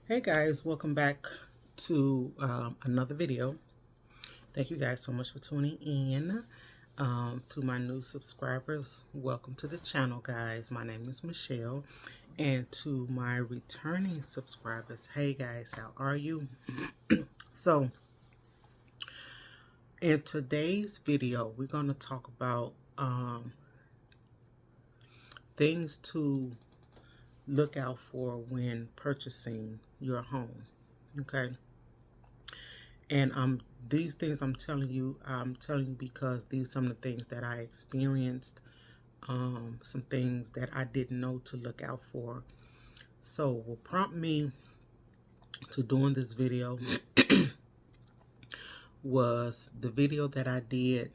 Hey guys, welcome back to another video. Thank you guys so much for tuning in. To my new subscribers, welcome to the channel, guys. My name is Michelle. And to my returning subscribers, hey guys, how are you? So, in today's video, we're going to talk about things to look out for when purchasing your home. Okay. And these things I'm telling you because these are some of the things that I experienced, some things that I didn't know to look out for. So what prompted me to doing this video was the video that I did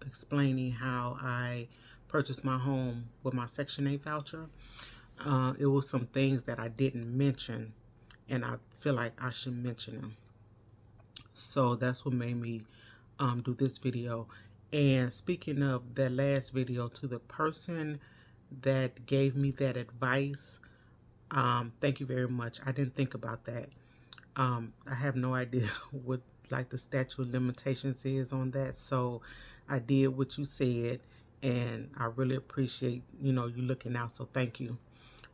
explaining how I purchased my home with my Section 8 voucher. It was some things that I didn't mention, and I feel like I should mention them. So that's what made me do this video. And speaking of that last video, to the person that gave me that advice, thank you very much. I didn't think about that. I have no idea what like the statute of limitations is on that. So I did what you said, and I really appreciate you looking out. So thank you.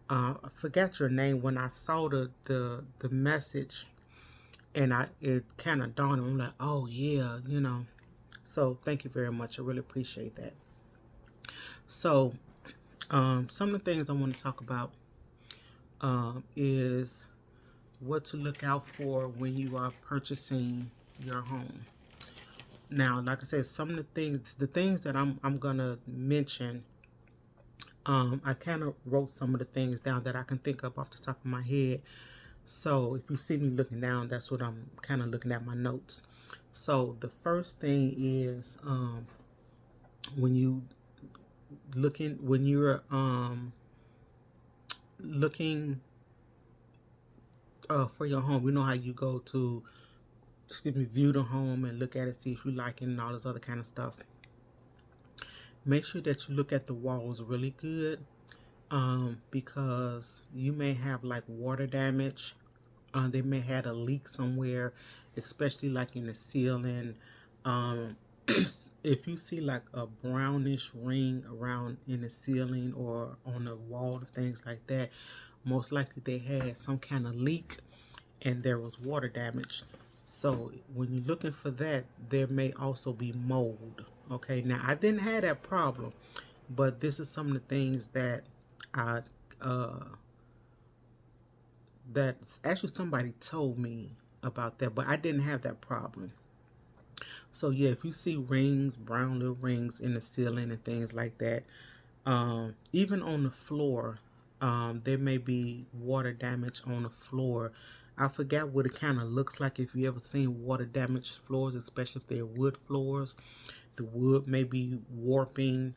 I forgot your name when I saw the message, and it kind of dawned on me like, oh yeah, So thank you very much. I really appreciate that. So some of the things I want to talk about is what to look out for when you are purchasing your home. Now, like I said, some of the things that I'm gonna mention, I kind of wrote some of the things down that I can think of off the top of my head. So if you see me looking down, that's what I'm kind of looking at my notes. So the first thing is when you're looking for your home, you know how you go to view the home and look at it, see if you like it and all this other kind of stuff. Make sure that you look at the walls really good, because you may have like water damage. They may have a leak somewhere, especially like in the ceiling. um, if you see like a brownish ring around in the ceiling or on the wall, things like that, most likely they had some kind of leak and there was water damage. So when you're looking for that, there may also be mold. Okay, now I didn't have that problem, but this is some of the things that I uh that actually somebody told me about that, but I didn't have that problem. So yeah, if you see rings, brown little rings in the ceiling and things like that, even on the floor, there may be water damage on the floor. I forgot what it kind of looks like. If you ever seen water damaged floors, especially if they're wood floors, the wood may be warping,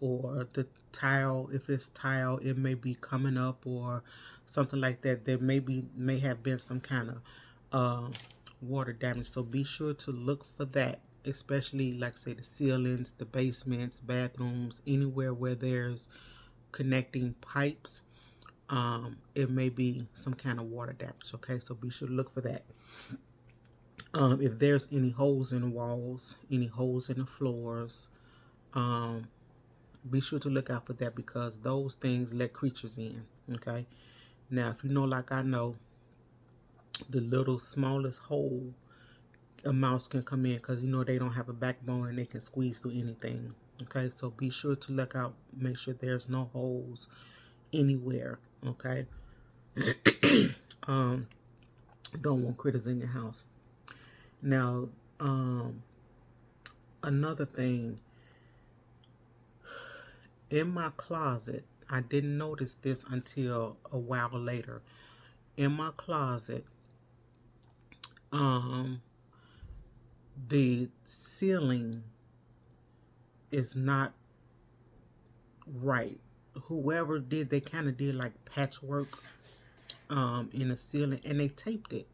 or the tile, if it's tile, it may be coming up or something like that. There may have been some kind of water damage. So be sure to look for that, especially like say the ceilings, the basements, bathrooms, anywhere where there's connecting pipes. It may be some kind of water damage. Okay, so be sure to look for that. If there's any holes in the walls, any holes in the floors, um, be sure to look out for that, because those things let creatures in. Okay, now if you know, like I know, the little smallest hole a mouse can come in, because they don't have a backbone and they can squeeze through anything. Okay, so be sure to look out, make sure there's no holes anywhere. Okay. um don't want critters in your house. Now, another thing, in my closet, I didn't notice this until a while later. In my closet, the ceiling is not right. Whoever did, they kind of did like patchwork in the ceiling, and they taped it.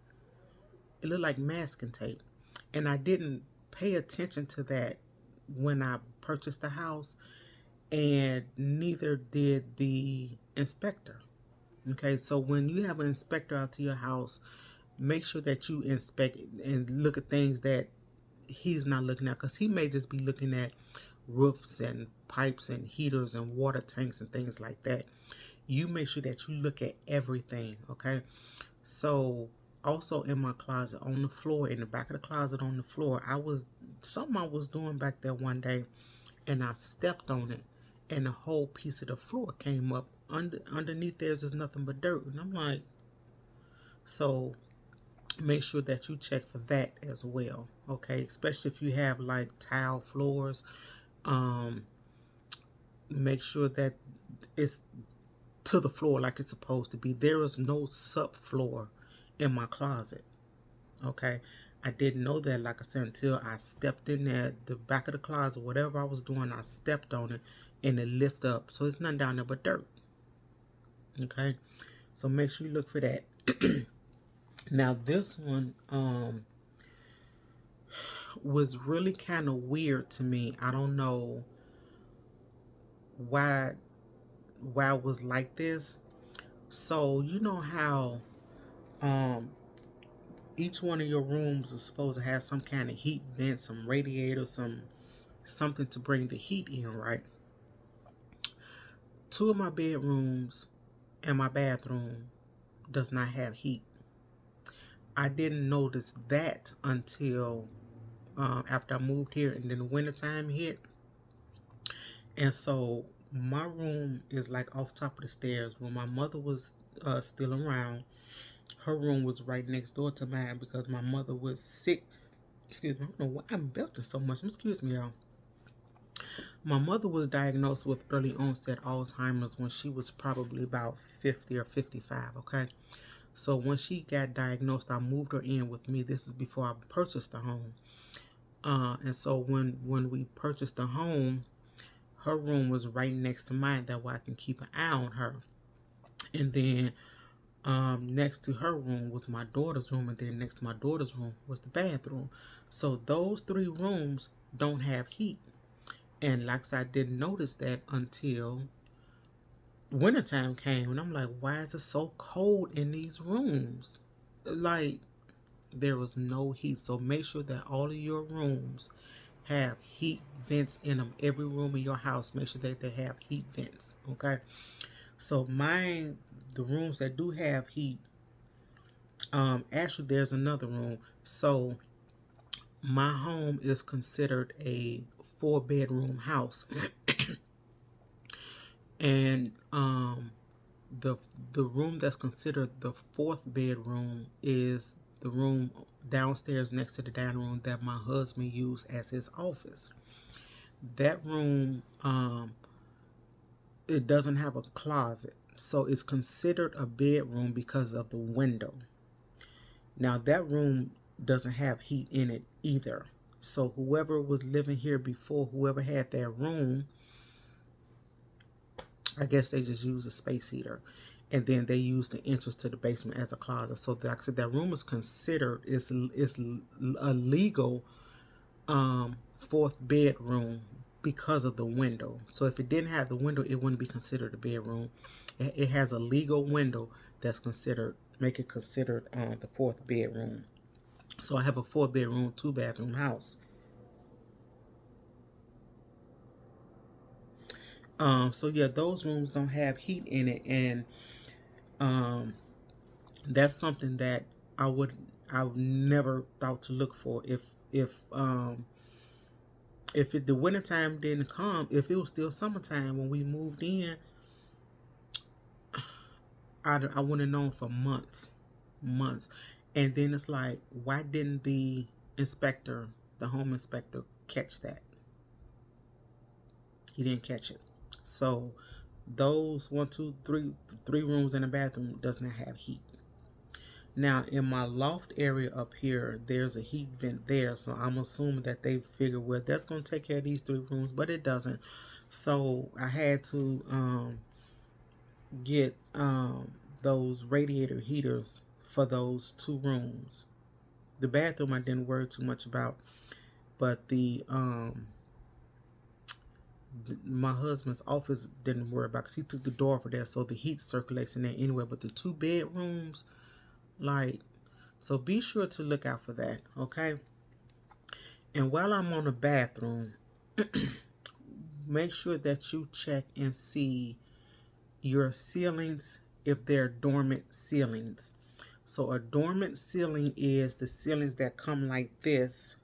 It looked like masking tape, and I didn't pay attention to that when I purchased the house, and neither did the inspector. Okay, so when you have an inspector out to your house, make sure that you inspect and look at things that he's not looking at, because he may just be looking at roofs and pipes and heaters and water tanks and things like that. You make sure that you look at everything. Okay, so also in my closet on the floor, in the back of the closet on the floor, I was doing back there one day, and I stepped on it, and the whole piece of the floor came up. Underneath there's just nothing but dirt, and I'm like, so make sure that you check for that as well. Okay, especially if you have like tile floors, um, make sure that it's to the floor like it's supposed to be. There is no subfloor in my closet. Okay, I didn't know that, like I said, until I stepped in there, the back of the closet, whatever I was doing, I stepped on it and it lifted up. So it's nothing down there but dirt. Okay, so make sure you look for that. Now this one was really kind of weird to me. I don't know why it was like this. So you know how um each one of your rooms is supposed to have some kind of heat vent, some radiator, something to bring the heat in, right? Two of my bedrooms and my bathroom does not have heat. I didn't notice that until after I moved here, and then the wintertime hit. And so my room is like off top of the stairs. When my mother was still around, her room was right next door to mine because my mother was sick. Excuse me, I don't know why I'm belting so much. Excuse me, y'all. My mother was diagnosed with early onset Alzheimer's when she was probably about 50 or 55, okay? So when she got diagnosed, I moved her in with me. This is before I purchased the home. And so when we purchased the home, her room was right next to mine. That way I can keep an eye on her. And then next to her room was my daughter's room, and then next to my daughter's room was the bathroom. So those three rooms don't have heat. And like I said, I didn't notice that until wintertime came. And I'm like, why is it so cold in these rooms? Like, there was no heat. So make sure that all of your rooms have heat vents in them. Every room in your house, make sure that they have heat vents. Okay. So mine, the rooms that do have heat, actually there's another room. So my home is considered a 4-bedroom house. And the the room that's considered the fourth bedroom is the room downstairs next to the dining room that my husband used as his office. That room, it doesn't have a closet, so it's considered a bedroom because of the window. Now that room doesn't have heat in it either. So whoever was living here before, whoever had that room, I guess they just used a space heater, and then they used the entrance to the basement as a closet. So like I said, that room is considered is a legal fourth bedroom because of the window. So if it didn't have the window, it wouldn't be considered a bedroom. It has a legal window that's considered make it considered the fourth bedroom. So I have a 4-bedroom, 2-bathroom house. So yeah, those rooms don't have heat in it, and um, that's something that I would never thought to look for if the wintertime didn't come, if it was still summertime when we moved in, I wouldn't have known for months. And then it's like, why didn't the home inspector, catch that? He didn't catch it. So those one, two, three rooms and a bathroom does not have heat. Now in my loft area up here, there's a heat vent there, so I'm assuming that they figured, well, that's gonna take care of these 3 rooms, but it doesn't. So I had to get those radiator heaters for those 2 rooms. The bathroom I didn't worry too much about, but my husband's office didn't worry about because he took the door for that, so the heat circulates in there anyway. But the 2 bedrooms, like, so be sure to look out for that, okay? And while I'm on the bathroom, make sure that you check and see your ceilings if they're dormant ceilings. So a dormant ceiling is the ceilings that come like this,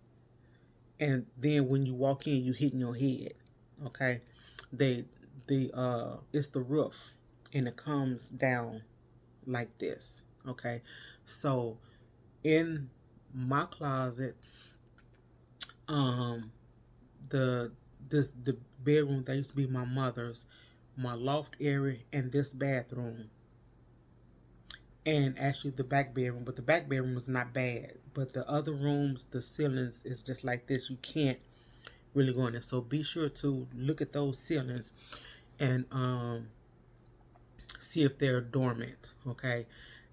and then when you walk in, you hitting your head. Okay, they it's the roof, and it comes down like this. Okay, so in my closet, um, the the bedroom that used to be my mother's, my loft area, and this bathroom, and actually the back bedroom. But the back bedroom was not bad. But the other rooms, the ceilings is just like this. You can't really go in there. So be sure to look at those ceilings and see if they're dormant. Okay.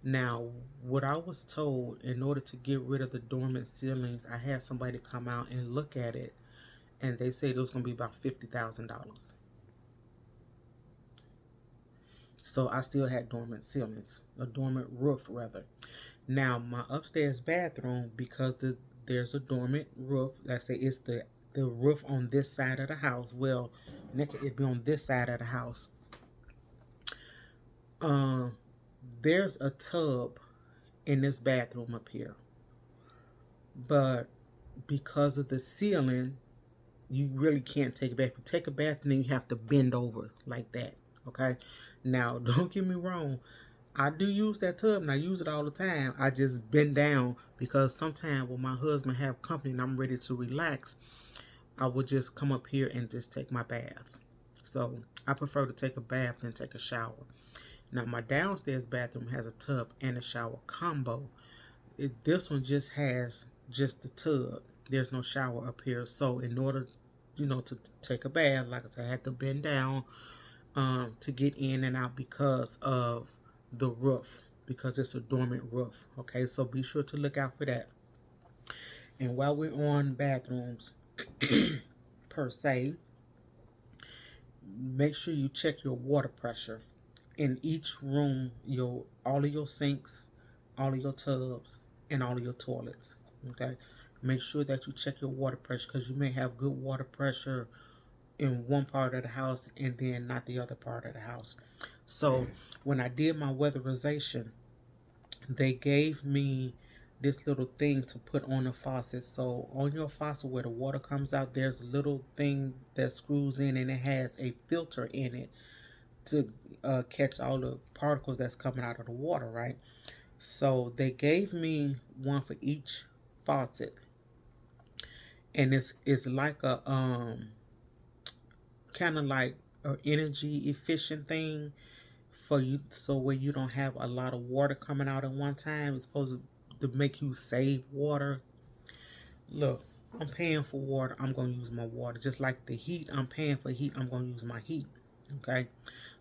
Now, what I was told, in order to get rid of the dormant ceilings, I had somebody come out and look at it, and they said it was going to be about $50,000. So I still had dormant ceilings, a dormant roof rather. Now my upstairs bathroom, because there's a dormant roof. Let's say it's the roof on this side of the house. Well, it'd be on this side of the house. Um, there's a tub in this bathroom up here, but because of the ceiling, you really can't take a bath. If you take a bath, and then you have to bend over like that. Okay. Now, don't get me wrong. I do use that tub and I use it all the time. I just bend down because sometimes when my husband have company and I'm ready to relax, I would just come up here and just take my bath. So I prefer to take a bath than take a shower. Now my downstairs bathroom has a tub and a shower combo. This one just has just the tub. There's no shower up here. So in order, to take a bath, like I said, I had to bend down to get in and out because of the roof, because it's a dormant roof. Okay, so be sure to look out for that. And while we're on bathrooms per se, make sure you check your water pressure in each room, all of your sinks, all of your tubs, and all of your toilets. Okay, make sure that you check your water pressure, because you may have good water pressure in one part of the house and then not the other part of the house. So when I did my weatherization, they gave me this little thing to put on the faucet. So on your faucet where the water comes out, there's a little thing that screws in, and it has a filter in it to catch all the particles that's coming out of the water, right? So they gave me one for each faucet, and it's like a kind of like an energy efficient thing for you, so where you don't have a lot of water coming out at one time. It's supposed to make you save water. Look, I'm paying for water, I'm going to use my water. Just like the heat, I'm paying for heat, I'm going to use my heat. Okay,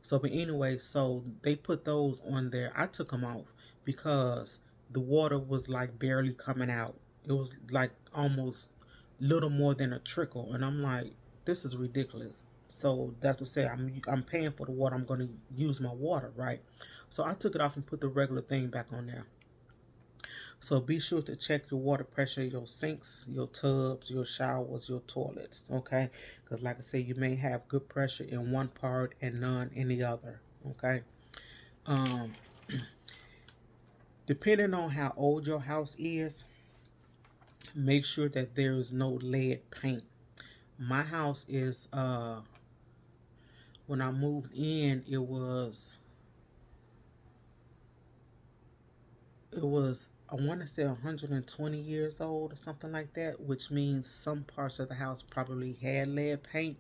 so but anyway, so they put those on there. I took them off because the water was like barely coming out. It was like almost little more than a trickle, and I'm like, this is ridiculous. So that's to say, I'm paying for the water, I'm going to use my water, right? So I took it off and put the regular thing back on there. So be sure to check your water pressure, your sinks, your tubs, your showers, your toilets, okay? Because like I said, you may have good pressure in one part and none in the other, okay? Um, depending on how old your house is, make sure that there is no lead paint. My house is, when I moved in, it was I want to say 120 years old or something like that, which means some parts of the house probably had lead paint.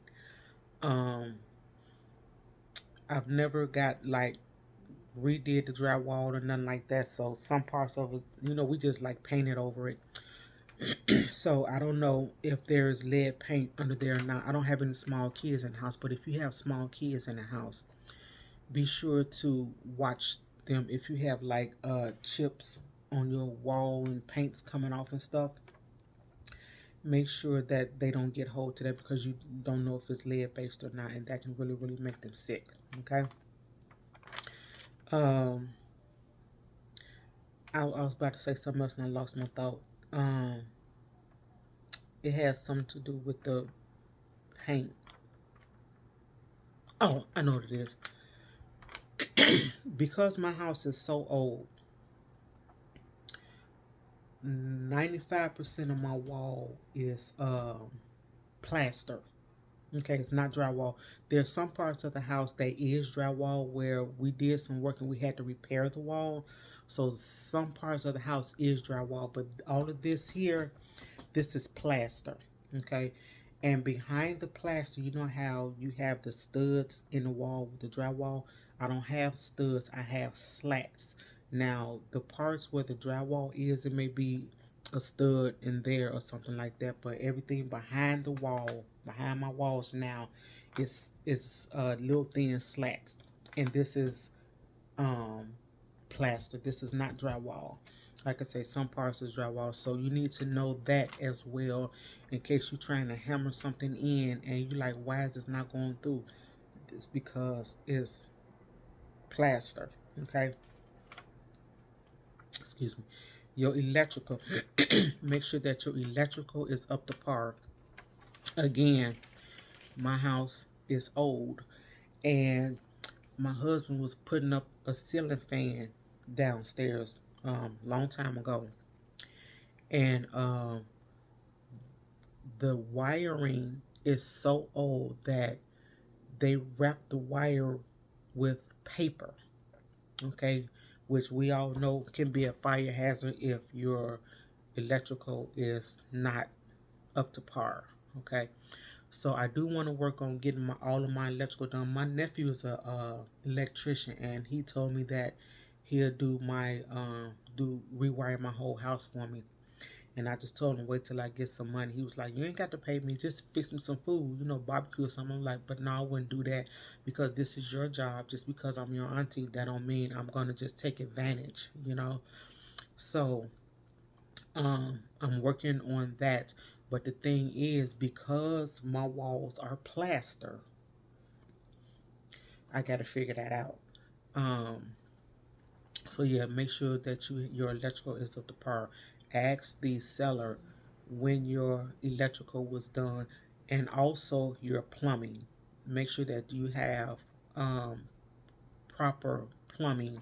Um, I've never got like redid the drywall or nothing like that, so some parts of it, we just like painted over it. So I don't know if there's lead paint under there or not. I don't have any small kids in the house, but if you have small kids in the house, be sure to watch them. If you have like chips on your wall and paints coming off and stuff, make sure that they don't get hold to that, because you don't know if it's lead based or not, and that can really, really make them sick. Okay. Um, I was about to say something else and I lost my thought. Um, it has something to do with the paint. Oh, I know what it is. Because my house is so old, 95% of my wall is plaster. Okay, it's not drywall. There's some parts of the house that is drywall where we did some work and we had to repair the wall. So some parts of the house is drywall, but all of this here, this is plaster. Okay, and behind the plaster, you know how you have the studs in the wall with the drywall? I don't have studs, I have slats. Now, the parts where the drywall is, it may be a stud in there or something like that, but everything behind the wall, behind my walls now, is little thin slats, and this is um plaster. This is not drywall. Like I say, some parts is drywall, so you need to know that as well, in case you're trying to hammer something in and you're like, why is this not going through? It's because it's plaster. Okay, excuse me. Your electrical, make sure that your electrical is up to par. Again, my house is old, and my husband was putting up a ceiling fan downstairs long time ago, and the wiring is so old that they wrap the wire with paper. Okay, which we all know can be a fire hazard if your electrical is not up to par. Okay, so I do want to work on getting all of my electrical done. My nephew is a electrician, and he told me that he'll do my do rewire my whole house for me. And I just told him wait till I get some money. He was like, "You ain't got to pay me. Just fix me some food, barbecue or something." I'm like, "But no, I wouldn't do that because this is your job. Just because I'm your auntie, that don't mean I'm gonna just take advantage." So I'm working on that. But the thing is, because my walls are plaster, I got to figure that out. Um, so yeah, make sure that your electrical is up to par. Ask the seller when your electrical was done, and also your plumbing. Make sure that you have um, proper plumbing.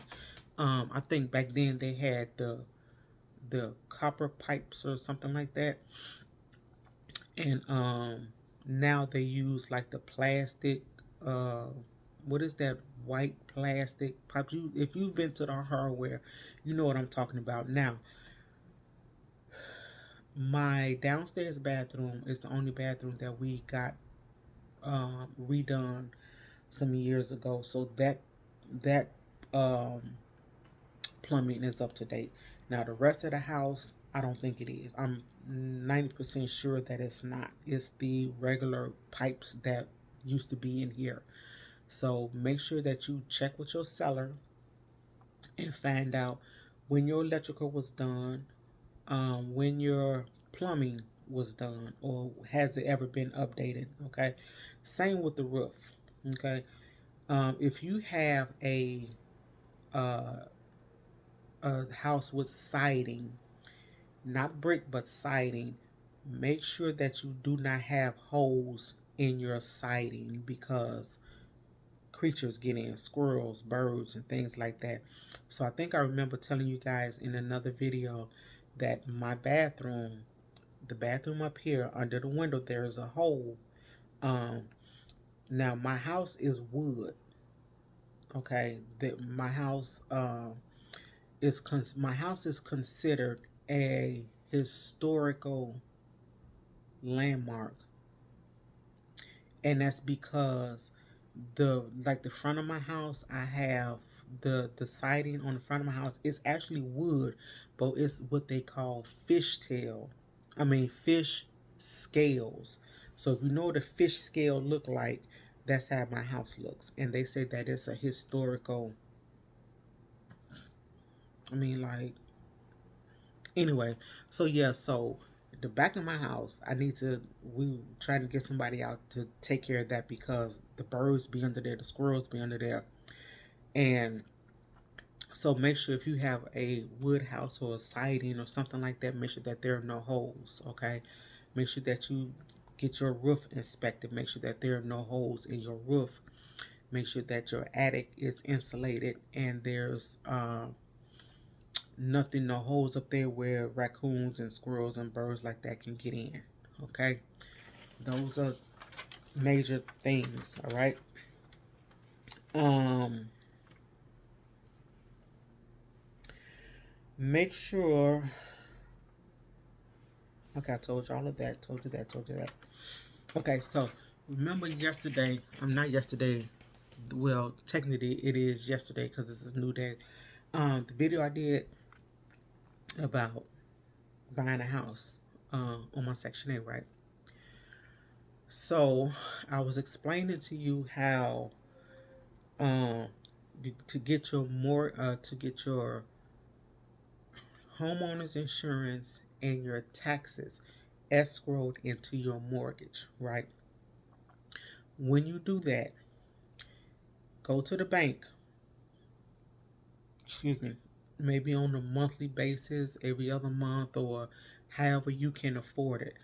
I think back then they had the copper pipes or something like that, and now they use like the plastic. Uh, what is that white plastic pipe? If you've been to the hardware, you know what I'm talking about. Now, my downstairs bathroom is the only bathroom that we got redone some years ago, so that um, plumbing is up to date. Now, the rest of the house, I don't think it is. I'm 90% sure that it's not. It's the regular pipes that used to be in here. So make sure that you check with your seller and find out when your electrical was done, when your plumbing was done, or has it ever been updated. Okay, same with the roof. Okay, if you have uh, a house with siding, not brick but siding, make sure that you do not have holes in your siding, because creatures get in, squirrels, birds, and things like that. So I think I remember telling you guys in another video that my bathroom, the bathroom up here under the window, there is a hole. Um, Now my house is wood. Okay, that my house my house is considered a historical landmark, and that's because the front of my house, I have the siding on the front of my house. It's actually wood, but it's what they call fish scales. So if you know what a fish scale look like, that's how my house looks. And they say that it's a historical, like, anyway. So yeah, so the back of my house, we trying to get somebody out to take care of that because the birds be under there, the squirrels be under there. And so make sure if you have a wood house or a siding or something like that, make sure that there are no holes, okay? Make sure that you get your roof inspected. Make sure that there are no holes in your roof. Make sure that your attic is insulated and there's nothing, no holes up there where raccoons and squirrels and birds like that can get in, okay? Those are major things, all right? Um, Make sure. Okay, I told you all of that. Told you that. Told you that. Okay, so remember yesterday? I'm not yesterday. Well, technically it is yesterday because this is new day. The video I did about buying a house on my Section 8, right? So I was explaining to you how um, to get your homeowner's insurance and your taxes escrowed into your mortgage, right? When you do that, go to the bank, excuse me, maybe on a monthly basis, every other month, or however you can afford it.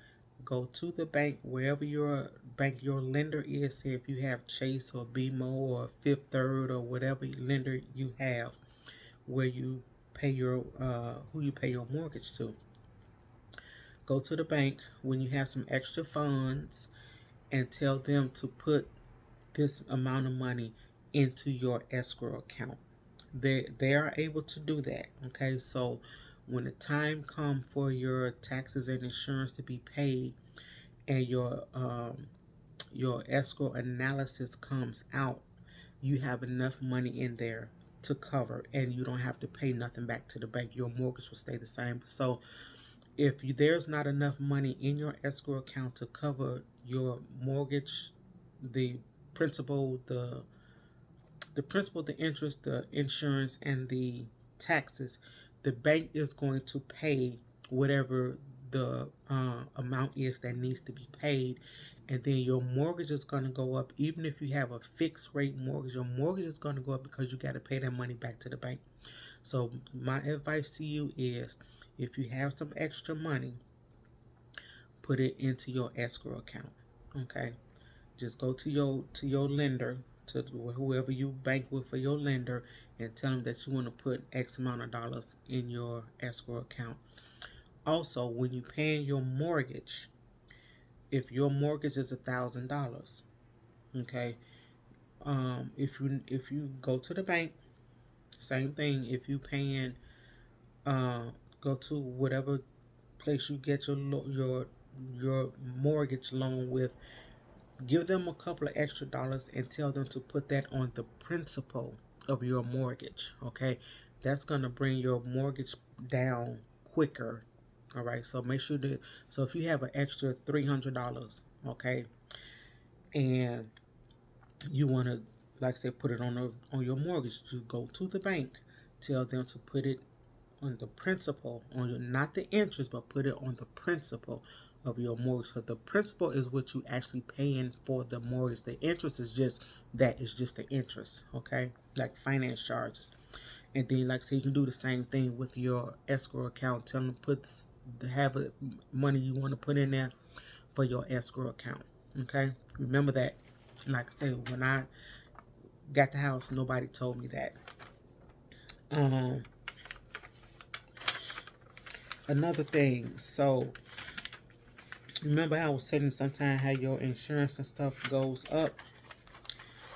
Go to the bank, wherever your lender is. Say if you have Chase or BMO or Fifth Third or whatever lender you have, where you pay your who you pay your mortgage to. Go to the bank when you have some extra funds and tell them to put this amount of money into your escrow account. They are able to do that. Okay, so when the time comes for your taxes and insurance to be paid, and your escrow analysis comes out, you have enough money in there to cover, and you don't have to pay nothing back to the bank. Your mortgage will stay the same. So if there's not enough money in your escrow account to cover your mortgage, the principal, the interest, the insurance, and the taxes, the bank is going to pay whatever the amount is that needs to be paid. And then your mortgage is going to go up. Even if you have a fixed rate mortgage, your mortgage is going to go up because you got to pay that money back to the bank. So my advice to you is, if you have some extra money, put it into your escrow account. Okay, just go to your lender, to whoever you bank with for your lender, and tell them that you want to put X amount of dollars in your escrow account. Also, when you paying your mortgage, if your mortgage is $1,000, okay, if you go to the bank, same thing. If you paying, uh, go to whatever place you get your mortgage loan with. Give them a couple of extra dollars and tell them to put that on the principal of your mortgage. Okay, that's gonna bring your mortgage down quicker. All right, so make sure that, so if you have an extra $300, okay, and you want to, like I said, put it on your mortgage, you go to the bank, tell them to put it on the principal, on your, not the interest, but put it on the principal of your mortgage. So the principal is what you actually paying for the mortgage. The interest is just that, it's just the interest, okay? Like finance charges. And then, like I say, you can do the same thing with your escrow account. Tell them to have money you want to put in there for your escrow account. Okay, remember that. Like I said, when I got the house, nobody told me that. Um, Another thing. So remember how I was saying sometimes how your insurance and stuff goes up.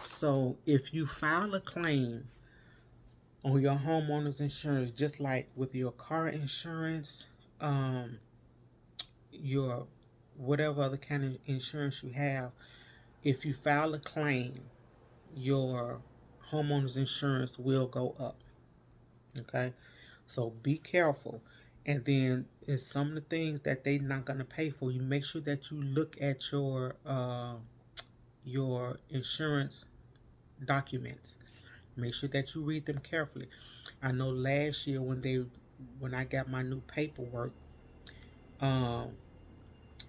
So if you file a claim on your homeowner's insurance, just like with your car insurance, um, your whatever other kind of insurance you have, if you file a claim, your homeowner's insurance will go up. Okay, so be careful. And then it's some of the things that they're not gonna pay for. You make sure that you look at your insurance documents. Make sure that you read them carefully. I know last year when I got my new paperwork,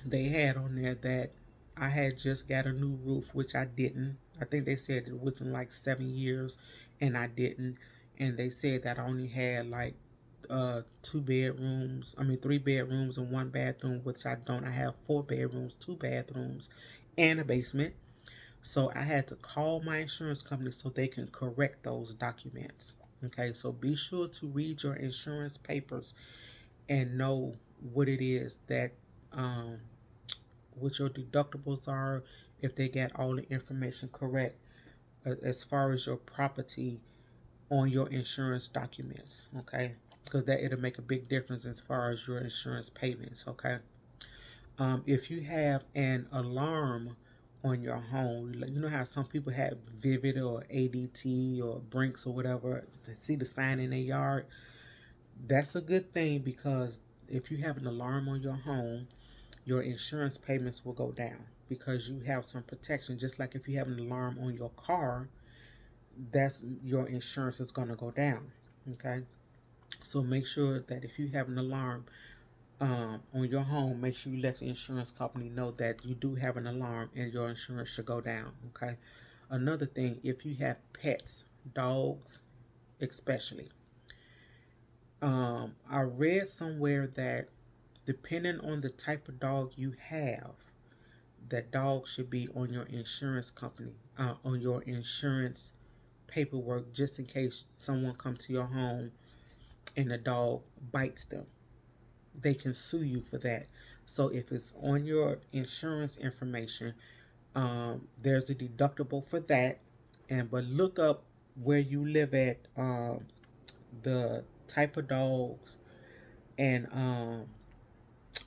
they had on there that I had just got a new roof, which I didn't. I think they said it within like 7 years, and I didn't. And they said that I only had like 2 bedrooms. I mean 3 bedrooms and 1 bathroom, which I don't. I have 4 bedrooms, 2 bathrooms, and a basement. So I had to call my insurance company so they can correct those documents. Okay, so be sure to read your insurance papers and know what it is that um, what your deductibles are, if they got all the information correct as far as your property on your insurance documents. Okay, because that it'll make a big difference as far as your insurance payments. Okay, if you have an alarm on your home, you know how some people have Vivid or ADT or Brinks or whatever to see the sign in their yard. That's a good thing because if you have an alarm on your home, your insurance payments will go down because you have some protection. Just like if you have an alarm on your car, that's your insurance is going to go down. Okay, so make sure that if you have an alarm on your home, make sure you let the insurance company know that you do have an alarm and your insurance should go down. Okay, another thing, if you have pets, dogs especially, I read somewhere that depending on the type of dog you have, that dog should be on your insurance company, on your insurance paperwork, just in case someone comes to your home and the dog bites them. They can sue you for that. So if it's on your insurance information, there's a deductible for that. And but look up where you live at, the type of dogs, and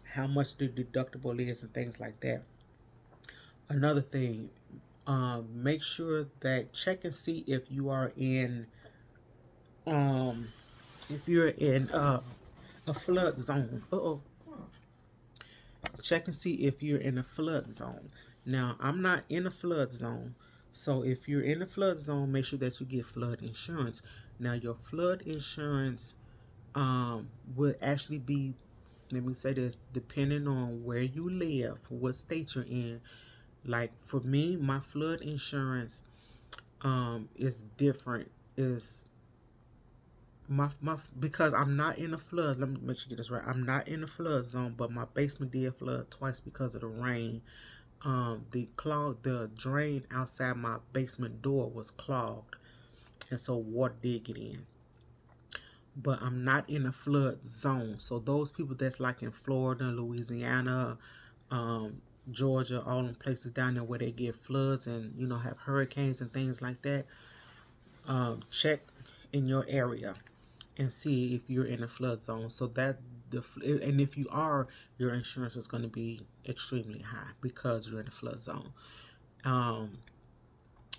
how much the deductible is and things like that. Another thing, make sure that check and see um, if you're in a flood zone. Uh-oh. Check and see if you're in a flood zone. Now, I'm not in a flood zone, so if you're in a flood zone, make sure that you get flood insurance. Now, your flood insurance would actually be, let me say this, depending on where you live, what state you're in. Like for me, my flood insurance is different. Is my because I'm not in a flood. Let me make sure you get this right. I'm not in a flood zone, but my basement did flood twice because of the rain. The drain outside my basement door was clogged, and so water did get in. But I'm not in a flood zone. So those people that's like in Florida, Louisiana, um, Georgia, all in places down there where they get floods and have hurricanes and things like that, check in your area and see if you're in a flood zone. So that and if you are, your insurance is going to be extremely high because you're in a flood zone. Um,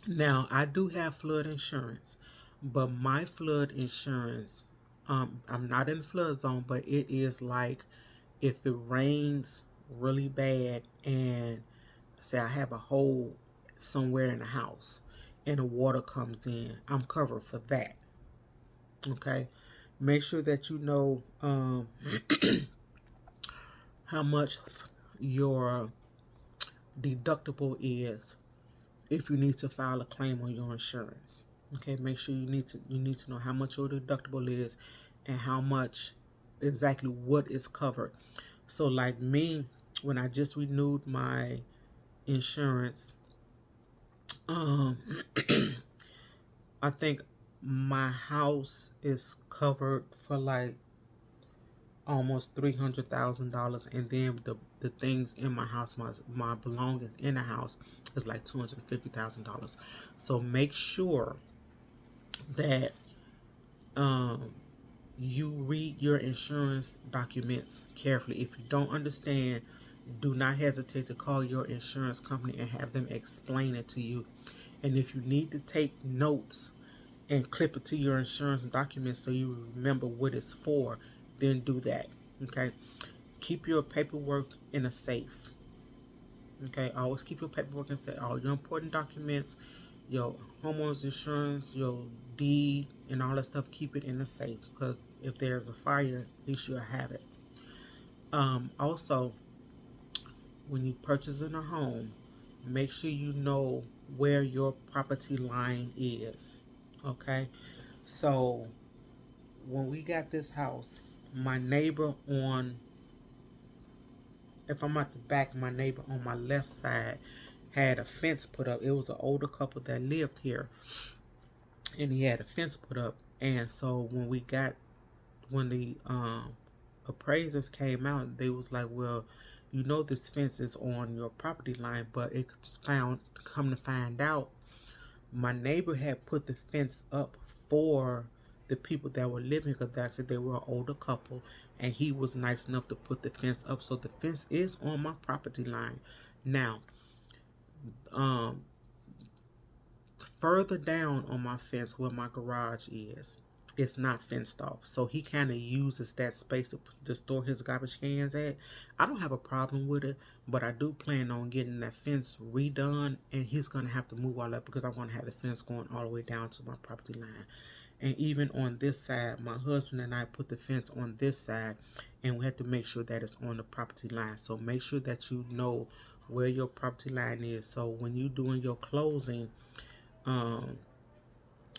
Now I do have flood insurance, but my flood insurance, I'm not in the flood zone, but it is like if it rains really bad and say I have a hole somewhere in the house and the water comes in, I'm covered for that. Okay, make sure that you know how much your deductible is if you need to file a claim on your insurance. Okay, make sure you need to know how much your deductible is and how much exactly what is covered. So like me, when I just renewed my insurance, um I think my house is covered for like almost $300,000, and then the things in my house, my belongings in the house is like $250,000. So make sure that um you read your insurance documents carefully. If you don't understand, do not hesitate to call your insurance company and have them explain it to you. And if you need to take notes and clip it to your insurance documents so you remember what it's for, then do that. Okay, keep your paperwork in a safe. Okay, always keep your paperwork in a safe. All your important documents, your homeowner's insurance, your deed, and all that stuff, keep it in a safe because if there's a fire, at least you'll have it. Also, when you purchasing a home, make sure you know where your property line is. Okay? So when we got this house, my neighbor on, if I'm at the back, my neighbor on my left side had a fence put up. It was an older couple that lived here, and he had a fence put up. And so when the appraisers came out, they was like, well, you know this fence is on your property line, but it's found, come to find out, my neighbor had put the fence up for the people that were living, because actually they were an older couple, and he was nice enough to put the fence up. So the fence is on my property line. Now, um, further down on my fence where my garage is, it's not fenced off. So he kind of uses that space to store his garbage cans at. I don't have a problem with it, but I do plan on getting that fence redone, and he's going to have to move all that because I want to have the fence going all the way down to my property line. And even on this side, my husband and I put the fence on this side, and we have to make sure that it's on the property line. So make sure that you know where your property line is. So when you're doing your closing, um,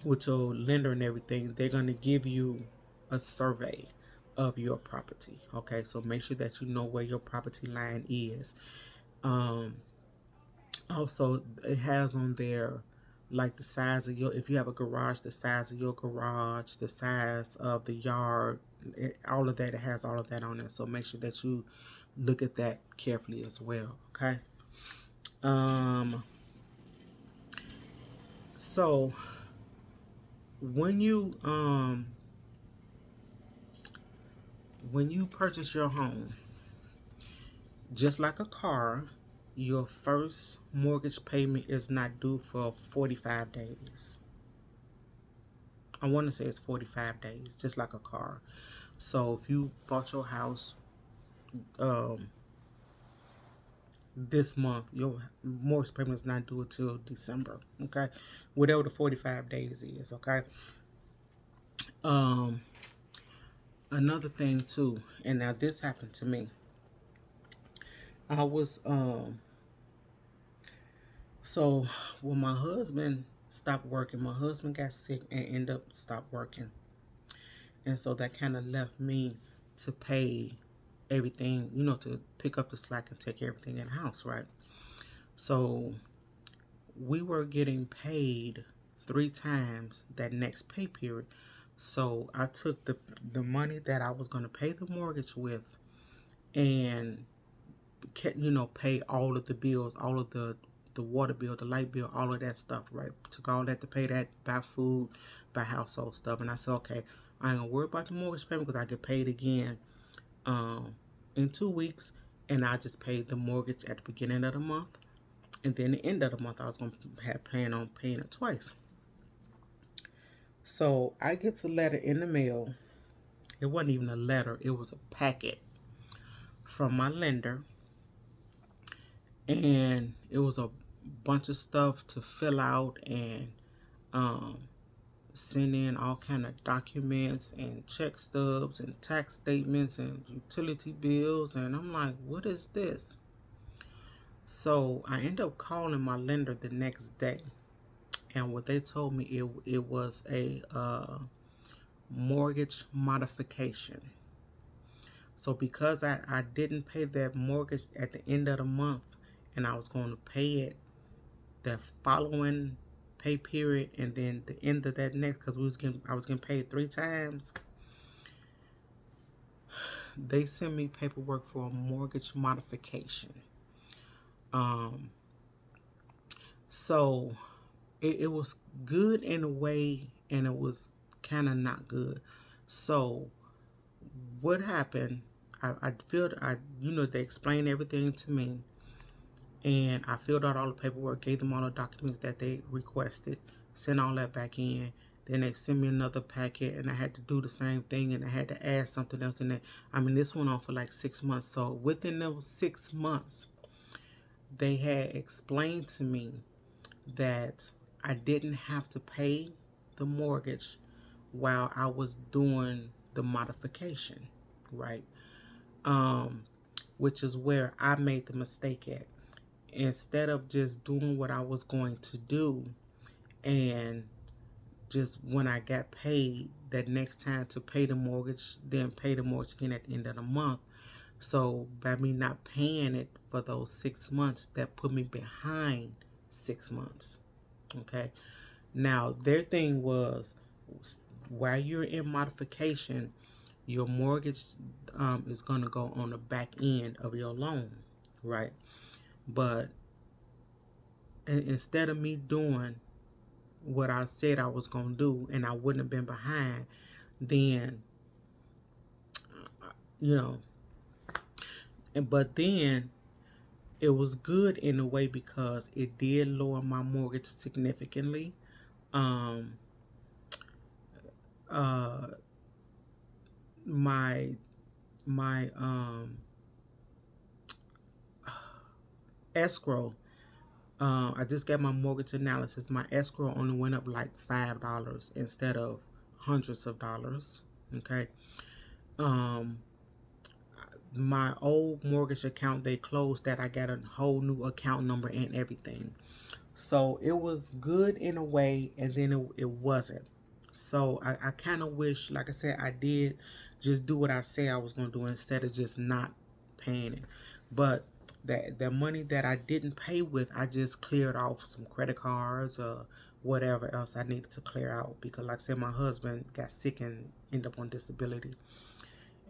with your lender and everything, they're going to give you a survey of your property. Okay, so make sure that you know where your property line is. Um, Also, it has on there like the size of your, if you have a garage, the size of your garage, the size of the yard, all of that. It has all of that on there. So make sure that you look at that carefully as well. Okay. Um, so when you purchase your home, just like a car, your first mortgage payment is not due for 45 days. I want to say it's 45 days, just like a car. So if you bought your house um, this month, your mortgage payment is not due until December. Okay, whatever the 45 days is. Okay. Um, Another thing too, and now this happened to me. I was so when my husband stopped working, my husband got sick and ended up stopped working, and so that kind of left me to pay everything, to pick up the slack and take everything in the house, right? So we were getting paid 3 times that next pay period. So I took the money that I was going to pay the mortgage with, and pay all of the bills, all of the water bill, the light bill, all of that stuff, right? Took all that to pay that, buy food, buy household stuff. And I said, okay, I ain't gonna worry about the mortgage payment because I get paid again in 2 weeks, and I just paid the mortgage at the beginning of the month, and then the end of the month I was gonna plan on paying it twice. So I get a letter in the mail. It wasn't even a letter; it was a packet from my lender, and it was a bunch of stuff to fill out and um, send in all kind of documents and check stubs and tax statements and utility bills. And I'm like, what is this? So I ended up calling my lender the next day, and what they told me, it was a mortgage modification. So because I didn't pay that mortgage at the end of the month, and I was going to pay it the following pay period, and then the end of that next, because I was getting paid 3 times. They sent me paperwork for a mortgage modification. Um, so it was good in a way, and it was kind of not good. So what happened? I filled I they explained everything to me, and I filled out all the paperwork, gave them all the documents that they requested, sent all that back in. Then they sent me another packet, and I had to do the same thing, and I had to add something else in it. I mean, this went on for like 6 months. So within those 6 months, they had explained to me that I didn't have to pay the mortgage while I was doing the modification, right? Um, which is where I made the mistake at. Instead of just doing what I was going to do, and just when I got paid that next time to pay the mortgage, then pay the mortgage again at the end of the month. So by me not paying it for those 6 months, that put me behind 6 months. Okay. Now their thing was, while you're in modification, your mortgage is going to go on the back end of your loan, right? But instead of me doing what I said I was going to do, and I wouldn't have been behind, then, you know, but then it was good in a way because it did lower my mortgage significantly. Um, uh, my escrow. I just got my mortgage analysis. My escrow only went up like $5 instead of hundreds of dollars. Okay. My old mortgage account, they closed that. I got a whole new account number and everything. So it was good in a way, and then it wasn't. So I kind of wish, like I said, I did just do what I say I was going to do instead of just not paying it. But the money that I didn't pay with, I just cleared off some credit cards or whatever else I needed to clear out. Because like I said, my husband got sick and ended up on disability.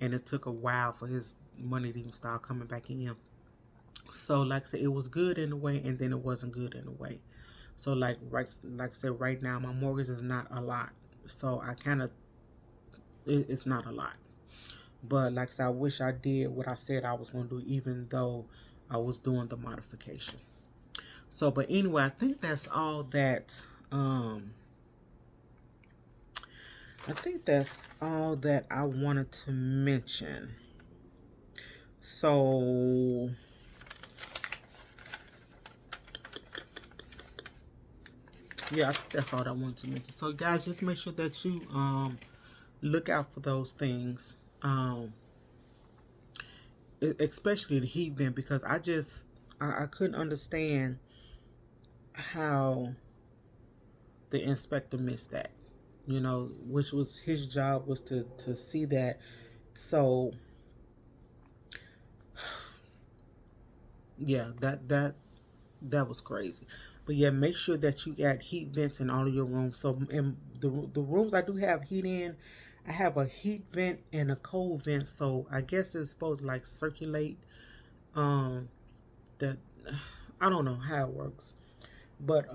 And it took a while for his money to even start coming back in. So like I said, it was good in a way, and then it wasn't good in a way. So like I said, right now my mortgage is not a lot. So I kind of, it's not a lot. But like I said, I wish I did what I said I was going to do, even though I was doing the modification. So, but anyway, I think that's all that. I think that's all that I wanted to mention. So yeah, that's all I wanted to mention. So guys, just make sure that you look out for those things, especially the heat vent, because I couldn't understand how the inspector missed that, which was his job, was to see that. So yeah, that was crazy. But yeah, make sure that you got heat vents in all of your rooms. So in the rooms I do have heat in, I have a heat vent and a cold vent. So I guess it's supposed to like circulate. That I don't know how it works, but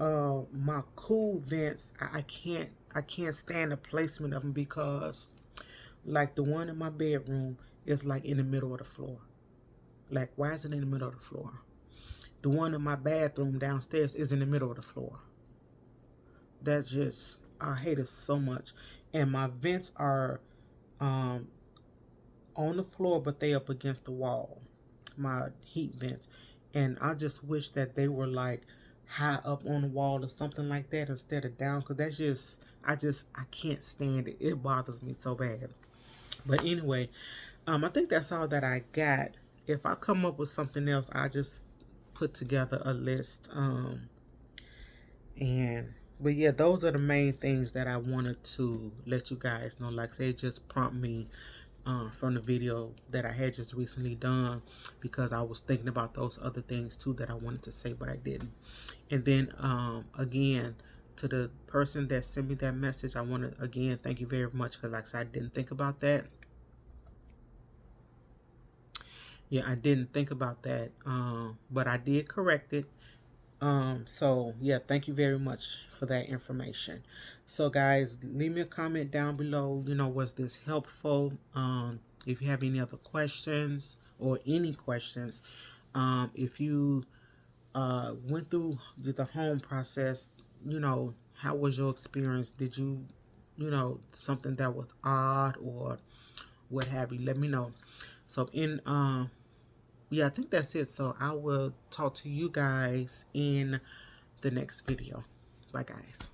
my cool vents, I can't stand the placement of them, because like the one in my bedroom is like in the middle of the floor. Like, why is it in the middle of the floor? The one in my bathroom downstairs is in the middle of the floor. That's just, I hate it so much. And my vents are on the floor, but they up against the wall. My heat vents. And I just wish that they were like high up on the wall or something like that instead of down. Because that's just, I can't stand it. It bothers me so bad. But anyway, I think that's all that I got. If I come up with something else, I just put together a list. But yeah, those are the main things that I wanted to let you guys know. Like I said, just prompt me from the video that I had just recently done, because I was thinking about those other things too that I wanted to say, but I didn't. And then again, to the person that sent me that message, I want to again thank you very much, because like I said, I didn't think about that. Yeah, I didn't think about that, but I did correct it. So yeah, thank you very much for that information. So guys, leave me a comment down below. Was this helpful? If you have any other questions or any questions, if you went through the home process, how was your experience? Did you, something that was odd or what have you? Let me know. So yeah, I think that's it. So I will talk to you guys in the next video. Bye, guys.